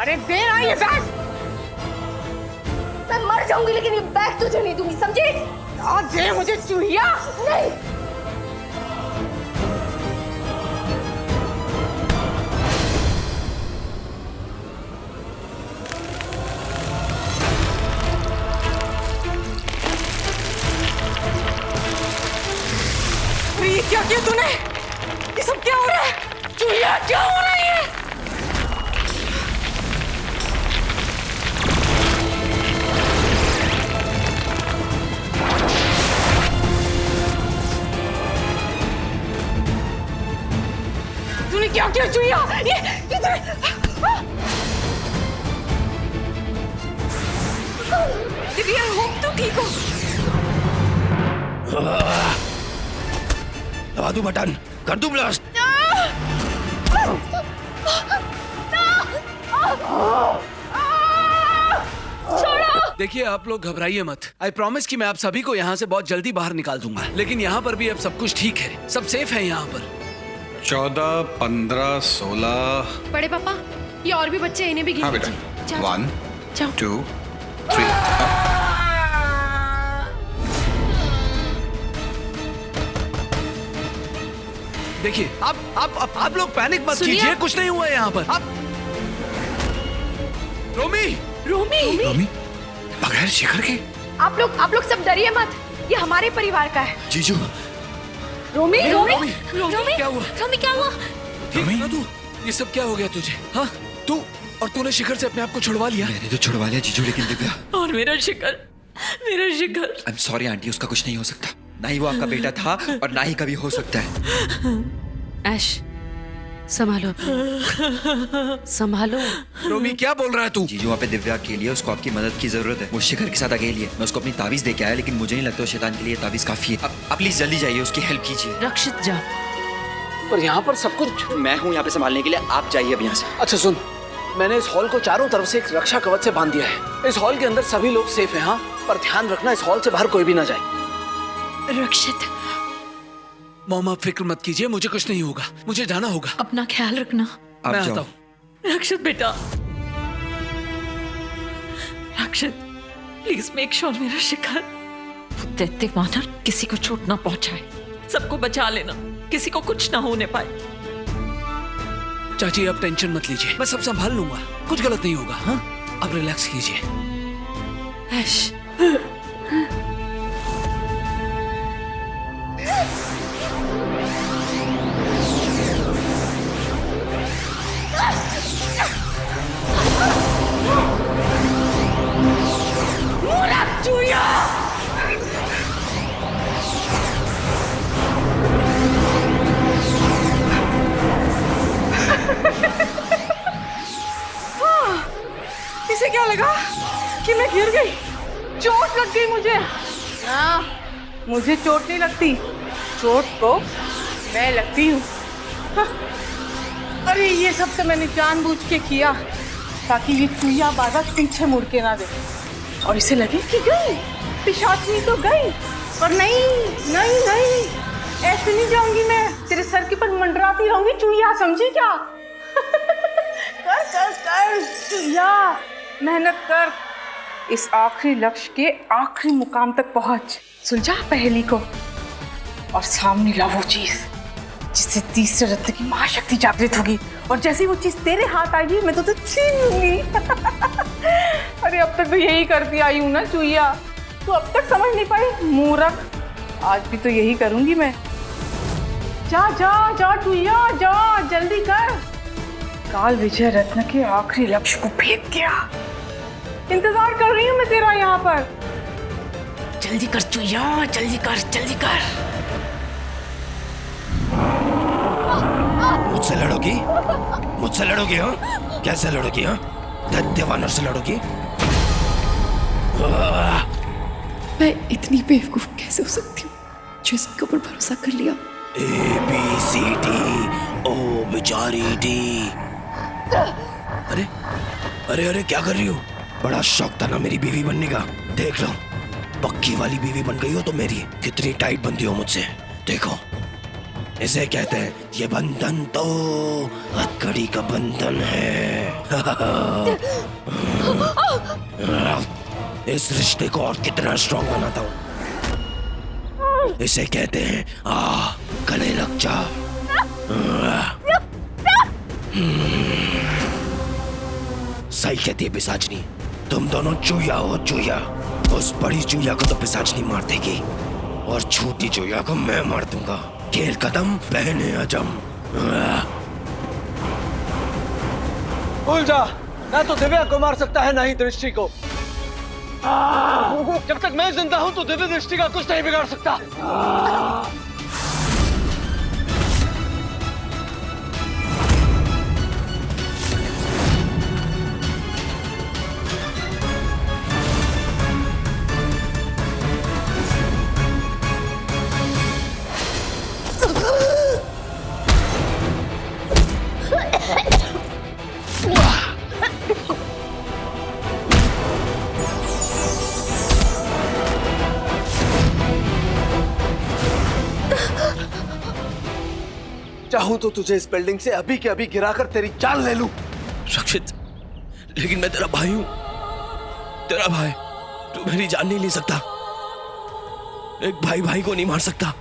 अरे दे ना ये बैग। मैं मर जाऊंगी लेकिन ये बैग तुझे नहीं दूंगी, समझी? दे मुझे चूहिया। नहीं। ये क्या किया तूने? ये सब क्या हो रहा है? चूहिया क्या हो रहा है ये? तूने क्या किया चूहिया? ये दीदी, आई होप तू ठीक हो। दबा दूं बटन, कर दूं ब्लास्ट। देखिए आप लोग घबराइए मत। आई प्रॉमिस कि मैं आप सभी को यहाँ से बहुत जल्दी बाहर निकाल दूंगा। लेकिन यहाँ पर भी अब सब कुछ ठीक है, सब सेफ है यहाँ पर। 14, 15, 16। बड़े पापा, ये और भी बच्चे, इन्हें भी हाँ गिन बेटा। लीजिए। 1, 2, 3। देखिए आप लोग पैनिक मत सुनिए। कीजिए, कुछ नहीं हुआ है यहाँ पर। आप रोमी रोमी, बगैर शिखर के? आप लोग सब डरिए मत, ये हमारे परिवार का है। जीजू, रोमी क्या हुआ? रोमी क्या हुआ? ठीक है ना तू? ये सब क्या हो गया तुझे? हाँ, तू और तूने शिखर से अपने आप को छुड़वा लिया? मैंने तो छुड़वा लिया जीजू, लेकिन दिव्या। और मेरा शिखर। आई एम सॉरी आंटी, उसका कुछ नहीं हो सकता। ना ही वो आपका बेटा था और ना ही कभी हो सकता है। ऐश, संभालो संभालो। रोमी क्या बोल रहा है तू? जीजू, वहाँ पे दिव्या के लिए उसको आपकी मदद की जरूरत है। वो शिखर के साथ अकेली है। मैं उसको अपनी ताबीज दे के आया, लेकिन मुझे नहीं लगता शैतान के लिए ताबीज काफी है। आप प्लीज जल्दी जाइए, उसकी हेल्प कीजिए। रक्षित जा। पर यहाँ पर सब कुछ। मैं हूँ यहाँ पे संभालने के लिए, आप जाइए अब यहाँ से। अच्छा सुन, मैंने इस हॉल को चारों तरफ से एक रक्षा कवच से बांध दिया है। इस हॉल के अंदर सभी लोग सेफ हैं। हाँ, पर ध्यान रखना इस हॉल से बाहर कोई भी ना जाए। रक्षित, मॉम आप फिक्र मत कीजिए, मुझे कुछ नहीं होगा। मुझे जाना होगा। अपना ख्याल रखना। आप मैं जाओ। आता हूँ। रक्षित बेटा, रक्षित प्लीज मेक श्योर मेरा शिखर दैत्य वानर किसी को चोट ना पहुंचाए। सबको बचा लेना, किसी को कुछ ना होने पाए। चाची आप टेंशन मत लीजिए, मैं सब संभाल लूंगा, कुछ गलत नहीं होगा। हाँ, आप रिलैक्स कीजिए। ऐश, चूहिया! इसे क्या लगा कि मैं गिर गई? चोट लग गई मुझे। हाँ, मुझे चोट नहीं लगती, चोट तो मैं लगती हूँ। हाँ। अरे ये सब तो मैंने जानबूझ के किया ताकि ये चूहिया बार-बार पीछे मुड़ के ना दे और इसे लगे कि गई, पिशाचनी तो गई। पर नहीं नहीं नहीं, ऐसे नहीं जाऊंगी मैं। तेरे सर के पर मंडराती रहूंगी चूहिया, समझी क्या? कर कर कर चूहिया, मेहनत कर, इस आखिरी लक्ष्य के आखिरी मुकाम तक पहुंच। सुलझा पहेली को और सामने ला वो चीज जिससे तीसरे रत्न की महाशक्ति जागृत होगी, और जैसे ही वो चीज तेरे हाथ आएगी मैं तो छीन लूंगी। अरे अब तक तो यही करती आई हूँ ना चूहिया, तू अब तक समझ नहीं पाई मूर्ख। आज भी तो यही करूंगी मैं। जा जा जा चूहिया जा, जल्दी कर। काल विजय रत्न के आखिरी लक्ष्य को भेद गया। इंतजार कर रही हूँ मैं तेरा यहाँ पर। जल्दी कर चूहिया, जल्दी कर जल्दी कर। मुझसे लड़ोगी? मुझसे लड़ोगी? हाँ, कैसे लड़ोगी? हाँ, दैत्य वानर से लड़ोगी? मैं इतनी बेवकूफ कैसे हो सकती हूँ जो इसके ऊपर भरोसा कर लिया? ABCD ओ बेचारी डी। अरे अरे अरे क्या कर रही हो? बड़ा शौक था ना मेरी बीवी बनने का, देख लो पक्की वाली बीवी बन गई हो तो मेरी। कितनी टाइट बनती हो मुझसे, देखो। इसे कहते हैं, ये बंधन तो हथकड़ी का बंधन है। इस रिश्ते को और कितना स्ट्रॉन्ग बनाता हूँ। इसे कहते हैं गले लग जा। सही कहती है पिशाचनी, तुम दोनों चूया हो, चूया। उस बड़ी चूया को तो पिशाचनी मार देगी और छोटी चूया को मैं मार दूंगा। खेल खत्म, बहने अजम। भूल जा, ना तो दिव्या को मार सकता है ना ही दृष्टि को। जब तक मैं जिंदा हूं तो दिव्य दृष्टि का कुछ नहीं बिगाड़ सकता। चाहूं तो तुझे इस बिल्डिंग से अभी के अभी गिराकर तेरी जान ले लूं। रक्षित, लेकिन मैं तेरा भाई हूं, तेरा भाई। तू मेरी जान नहीं ले सकता। एक भाई भाई को नहीं मार सकता।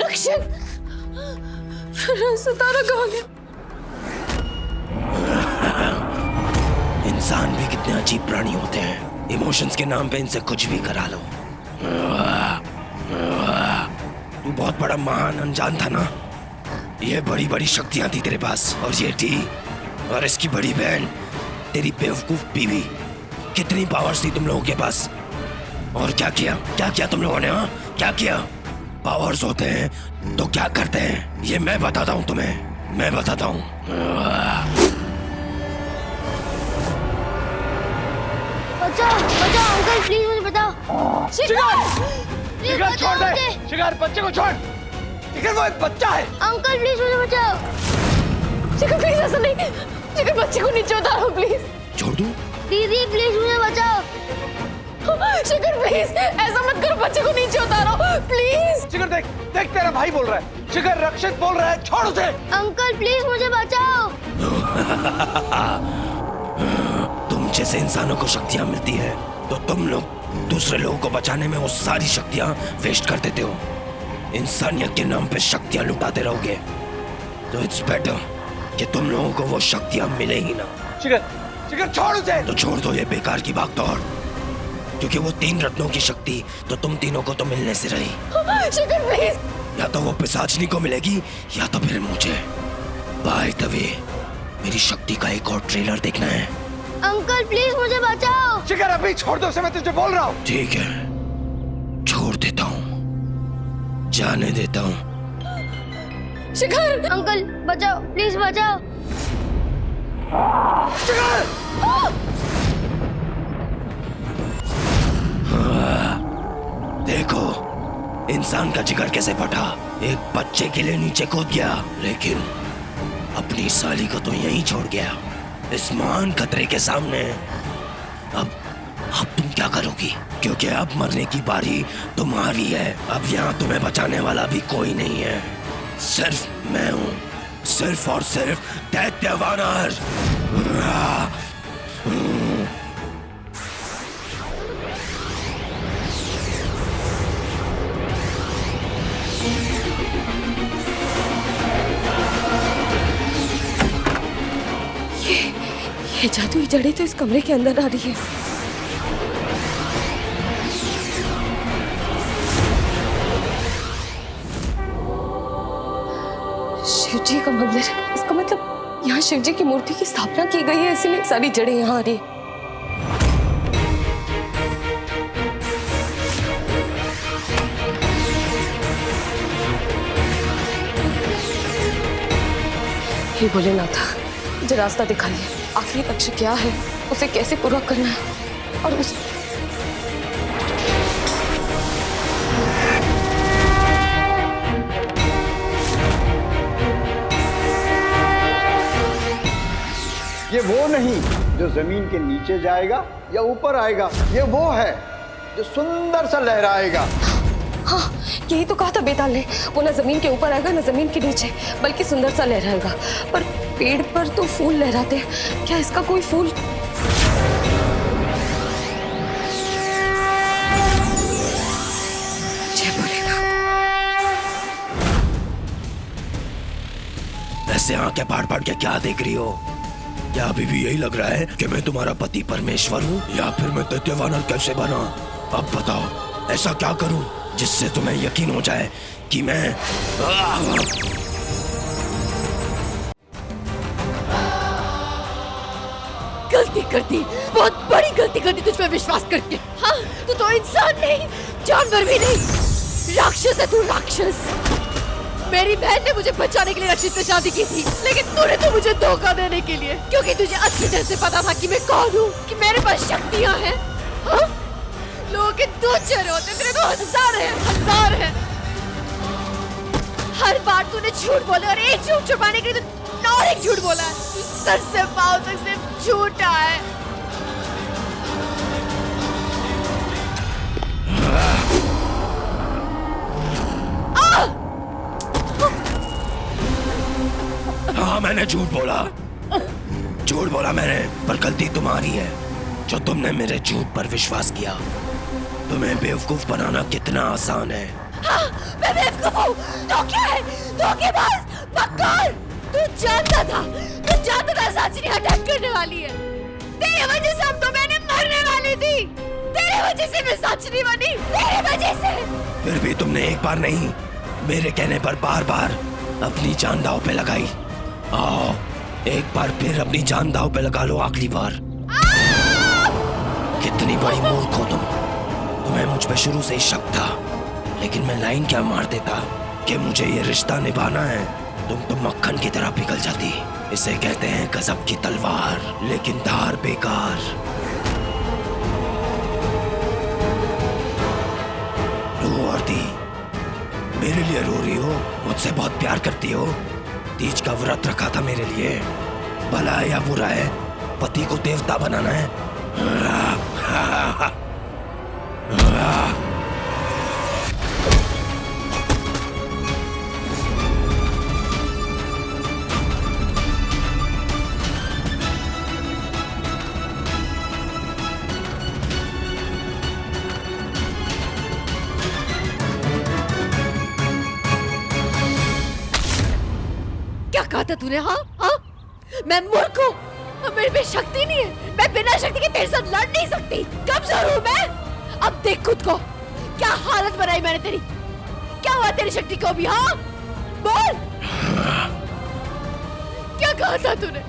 रक्षित, सितारा कहाँ गया? इंसान भी कितने अजीब प्राणी होते हैं। इमोशंस के नाम पे इनसे कुछ भी करा लो। तू बहुत बड़ा महान अनजान था ना। ये बड़ी बड़ी शक्तियां थी तेरे पास, और ये टी और इसकी बड़ी बहन तेरी बेवकूफ बीवी। कितनी पावर्स थी तुम लोगों के पास, और क्या किया तुम लोगों ने? क्या किया? पावर्स होते हैं तो क्या करते हैं, ये मैं बताता हूँ तुम्हें। मैं बताता हूँ। बचाओ बचाओ अंकल, प्लीज मुझे बताओ। शिकार छोड़ दे, शिकार बच्चे को छोड़। शिकार वो एक बच्चा है। अंकल प्लीज मुझे बचाओ। शिखर प्लीज ऐसा नहीं, शिखर बच्चे को नीचे उतारो प्लीज। छोड़ दूं? दीदी प्लीज मुझे बचाओ। शिखर प्लीज ऐसा मत करो, बच्चे को नीचे उतारो प्लीज। शिखर देख देख, तेरा भाई बोल रहा है। शिखर रक्षित बोल रहा है, छोड़ उसे। अंकल प्लीज मुझे बचाओ। तुम जैसे इंसानों को शक्तियां मिलती है तो तुम लोग दूसरे लोगों को बचाने में वो सारी शक्तियां वेस्ट कर देते हो। इंसानियत के नाम पे शक्तियां लुटाते रहोगे तो इट्स बेटर कि तुम लोगों को वो शक्तियां मिलेगी ना। शिखर छोड़ उसे। तो छोड़ दो ये बेकार की भागदौड़, क्योंकि वो 3 रत्नों की शक्ति तो तुम तीनों को तो मिलने से रही। शिखर प्लीज। या तो वो पिशाचनी को मिलेगी या तो फिर मुझे। बाय द वे, मेरी शक्ति का एक और ट्रेलर देखना है। अंकल प्लीज मुझे बचाओ। शिखर अभी छोड़ दो उसे, मैं तुझे बोल रहा हूँ। ठीक है, छोड़ देता हूँ, जाने देता हूँ। शिखर अंकल बचाओ, प्लीज बचाओ। शिखर देखो इंसान का जिगर कैसे फटा। एक बच्चे के लिए नीचे कूद गया, लेकिन अपनी साली को तो यहीं छोड़ गया इस महान खतरे के सामने। अब तुम क्या करोगी? क्योंकि अब मरने की बारी तुम्हारी है। अब यहाँ तुम्हें बचाने वाला भी कोई नहीं है, सिर्फ मैं हूँ, सिर्फ और सिर्फ दैत्य वानर। ये जादुई जड़ें तो इस कमरे के अंदर आ रही है। शिव जी का मंदिर, इसका मतलब यहाँ शिव जी की मूर्ति की स्थापना की गई है, इसीलिए सारी जड़ें यहाँ आ रही है। हे भोलेनाथ, मुझे रास्ता दिखाइए। आखिरी लक्ष्य क्या है, उसे कैसे पूरा करना है, और उस ये वो नहीं जो जमीन के नीचे जाएगा या ऊपर आएगा, ये वो है जो सुंदर सा लहराएगा। हाँ, यही तो कहा था बेताल ने, वो ना जमीन के ऊपर आएगा ना जमीन के नीचे, बल्कि सुंदर सा लहराएगा। पर पेड़ पर तो फूल लहराते हैं, क्या इसका कोई फूल? ऐसे आंखें फाड़ फाड़ के क्या देख रही हो? क्या अभी भी यही लग रहा है कि मैं तुम्हारा पति परमेश्वर हूँ, या फिर मैं दैत्यवानर कैसे बना? अब बताओ, ऐसा क्या करूँ जिससे तुम्हें यकीन हो जाए कि मैं गलती कर दी, बहुत बड़ी गलती कर दी तुझ पे विश्वास करके। हाँ, तू तो इंसान नहीं, जानवर भी नहीं, राक्षस है तू, राक्षस। मेरी बहन ने मुझे बचाने के लिए रक्षित से शादी की थी, लेकिन तूने तो मुझे धोखा देने के लिए, क्योंकि तुझे अच्छी तरह से पता था कि मैं कौन हूँ, कि मेरे पास शक्तियाँ हैं। हाँ? लोगों के 2 चेहरे होते, तेरे तो 1000 हैं, 1000 हैं। हर बार तूने झूठ बोले और एक झूठ छुपाने के लिए तू और एक झूठ बोला है। तू सर से पाँव तक सिर्फ झूठा है। हाँ, मैंने झूठ बोला मैंने, पर गलती तुम्हारी है जो तुमने मेरे झूठ पर विश्वास किया। तुम्हें बेवकूफ बनाना कितना आसान है। हाँ, मैं बेवकूफ हूँ, तो क्या है? धोखेबाज, मक्कार। तू जानता था सांचनी अटैक करने वाली है। तेरी वजह से हम तो मैंने मरने वाली थी। तेरी वजह से मैं सांचनी बनी, तेरी वजह से। फिर भी तुमने एक बार नहीं, मेरे कहने पर बार बार अपनी जान दांव पे लगाई। आओ, एक बार फिर अपनी जान दांव पे लगा लो, आखिरी बार। कितनी बड़ी मूर्ख हो तुम। तुम्हें मुझ पे शुरू से ही शक था, लेकिन मैं लाइन क्या मार देता कि मुझे ये रिश्ता निभाना है, तुम तो मक्खन की तरह पिघल जाती। इसे कहते हैं गजब की तलवार, लेकिन धार बेकार। तू औरती मेरे लिए रो रही हो, मुझसे बहुत प्यार करती हो, तीज का व्रत रखा था मेरे लिए। भला है या बुरा है, पति को देवता बनाना है? क्या कहा था तूने? हाँ हाँ, मैं मूर्ख हूँ, मेरे पे शक्ति नहीं है, मैं बिना शक्ति के तेरे साथ लड़ नहीं सकती, कमजोर हूँ मैं। अब देख खुद को, क्या हालत बनाई मैंने तेरी। क्या हुआ तेरी शक्ति को भी? हाँ बोल, क्या कहा था तूने?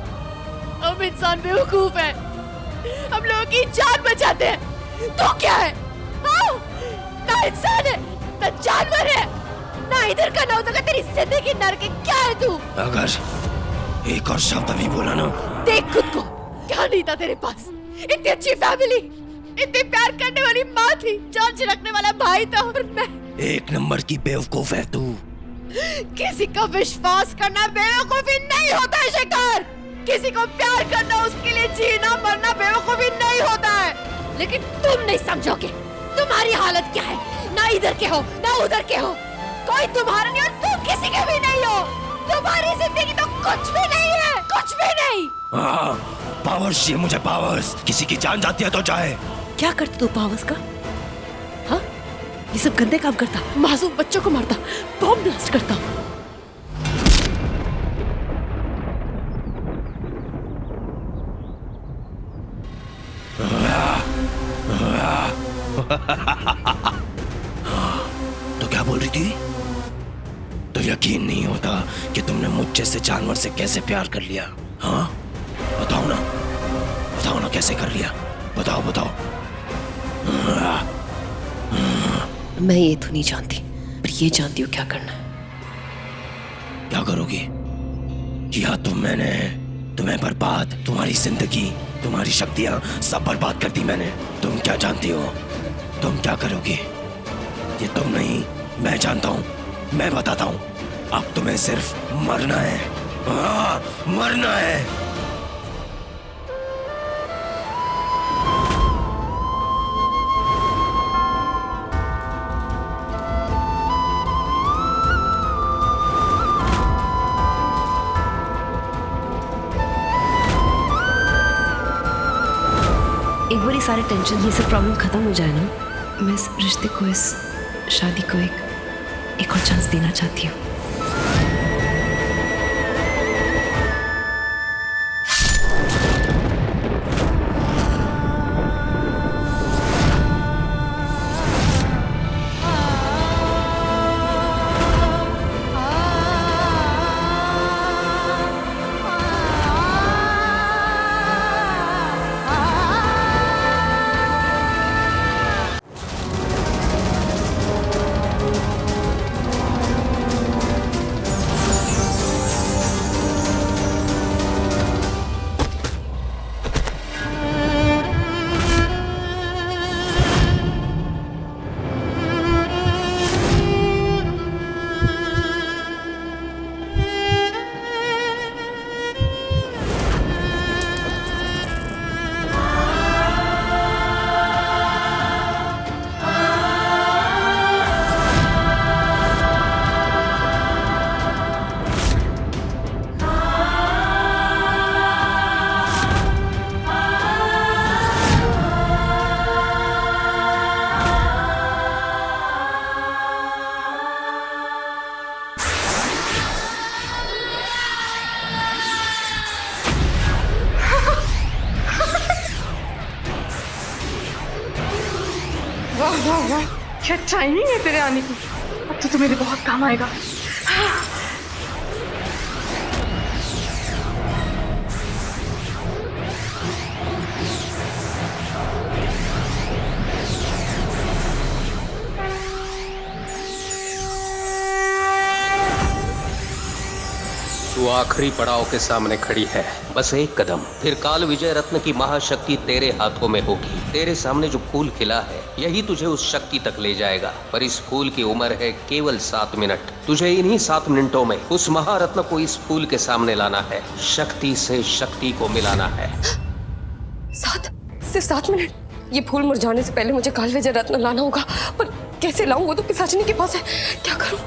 हम इंसान बेवकूफ है, हम लोगों की जान बचाते हैं। तो क्या है? हाँ, ना इंसान है ना जानवर है, ना इधर का ना उधर का, तेरी जिंदगी नरक है। क्या है तू? अगर एक और शब्द अभी बोला ना। देख खुद को, क्या नहीं था तेरे पास? इतनी अच्छी फैमिली, इतनी प्यार करने वाली माँ थी, जान छिड़कने वाला भाई था, और मैं एक नंबर की बेवकूफ है तू। किसी का विश्वास करना बेवकूफी नहीं होता है शिकार। किसी को प्यार करना, उसके लिए जीना मरना बेवकूफी नहीं होता है। लेकिन तुम नहीं समझोगे, तुम्हारी हालत क्या है। ना इधर के हो ना उधर के हो, कोई तुम्हारा नहीं और तुम किसी के भी नहीं हो। तुम्हारी जिंदगी तो कुछ भी नहीं है, कुछ भी नहीं। हाँ, पावर्स चाहिए मुझे, पावर्स। किसी की जान जाती है तो जाए। क्या करता तू पावर्स का? हाँ, ये सब गंदे काम करता, मासूम बच्चों को मारता, बॉम्ब ब्लास्ट करता। तो क्या बोल रही थी? तो यकीन नहीं होता कि तुमने मुझ जैसे जानवर से कैसे प्यार कर लिया। हाँ, बताओ ना कैसे कर लिया, बताओ बताओ। मैं ये तो नहीं जानती, पर ये जानती हूँ क्या करना है। क्या करोगी? किया तो मैंने तुम्हें बर्बाद, तुम्हारी जिंदगी, तुम्हारी शक्तियां सब बर्बाद कर दी मैंने। तुम क्या जानती हो? तुम क्या करोगी? ये तुम नहीं, मैं जानता हूँ, मैं बताता हूँ। अब तुम्हें सिर्फ मरना है। हाँ, मरना है। एक बार ये सारे टेंशन, ये सब प्रॉब्लम खत्म हो जाए ना, मैं इस रिश्ते को, इस शादी को एक और चांस देना चाहती हूँ। वाह वाह वाह, क्या टाइमिंग है तेरे आने की। अब तो मेरे बहुत काम आएगा। तू आखिरी पड़ाव के सामने खड़ी है, बस एक कदम, फिर काल विजय रत्न की महाशक्ति तेरे हाथों में होगी। तेरे सामने जो फूल खिला है यही तुझे उस शक्ति तक ले जाएगा, पर इस फूल की उम्र है केवल 7 मिनट। तुझे इन्हीं 7 मिनटों में उस महारत्न को इस फूल के सामने लाना है, शक्ति से शक्ति को मिलाना है। सिर्फ 7 मिनट? ये फूल मुरझाने से पहले मुझे काल विजय रत्न लाना होगा, पर कैसे लाऊं? वो तो पिशाचिनी के पास है, क्या करूं?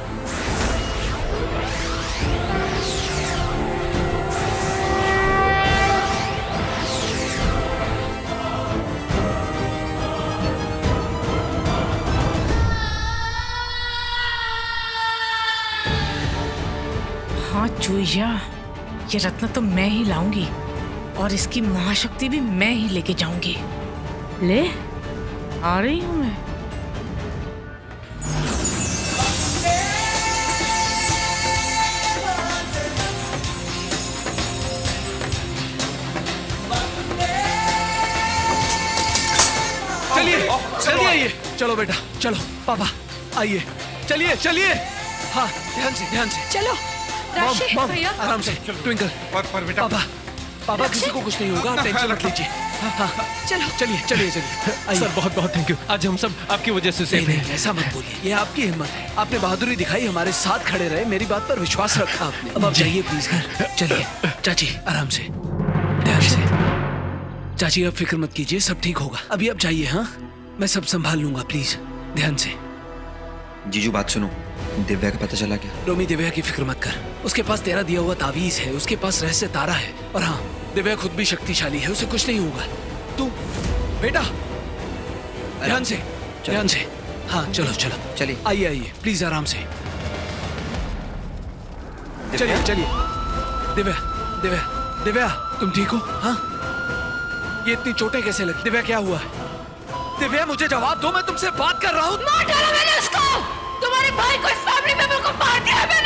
हाँ चूइया, ये रत्न तो मैं ही लाऊंगी और इसकी महाशक्ति भी मैं ही लेके जाऊंगी। ले आ रही हूं मैं। चलिए जल्दी आइए। चलो बेटा चलो, पापा आइए, चलिए चलिए। हाँ ध्यान से चलो राशि मॉम, भैया, आराम से। ट्विंकल पर बेटा पापा किसी को कुछ नहीं होगा, आप टेंशन मत लीजिए। हाँ चलो चलिए आइए। सर बहुत बहुत थैंक यू, आज हम सब आपकी वजह से सेफ नहीं, हैं। ऐसा मत बोलिए, ये आपकी हिम्मत है। आपने बहादुरी दिखाई, हमारे साथ खड़े रहे, मेरी बात पर विश्वास रखा आपने। अब आप जाइए प्लीज घर। चलिए चाची आराम से, ध्यान से। चाची आप फिक्र मत कीजिए, सब ठीक होगा। अभी आप जाइए। हाँ मैं सब संभाल लूंगा, प्लीज ध्यान से। जीजू बात सुनो, दिव्या का पता चला क्या? रोमी दिव्या की फिक्र मत कर, उसके पास तेरा दिया हुआ तावीज है, उसके पास रहस्य तारा है, और हाँ दिव्या खुद भी शक्तिशाली है, उसे कुछ नहीं होगा। तू बेटा ध्यान से। हाँ चलो चलिए आइए प्लीज आराम से। चलिए दिव्या तुम ठीक हो? हाँ ये इतनी चोटें कैसे लगी? दिव्या क्या हुआ है? दिव्या मुझे जवाब दो, मैं तुमसे बात कर रहा हूँ। मार डाला मैंने उसको, तुम्हारे भाई को, इस फैमिली मेंबर को मार दिया है मैंने।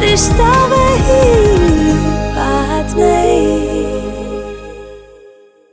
रिश्ता वही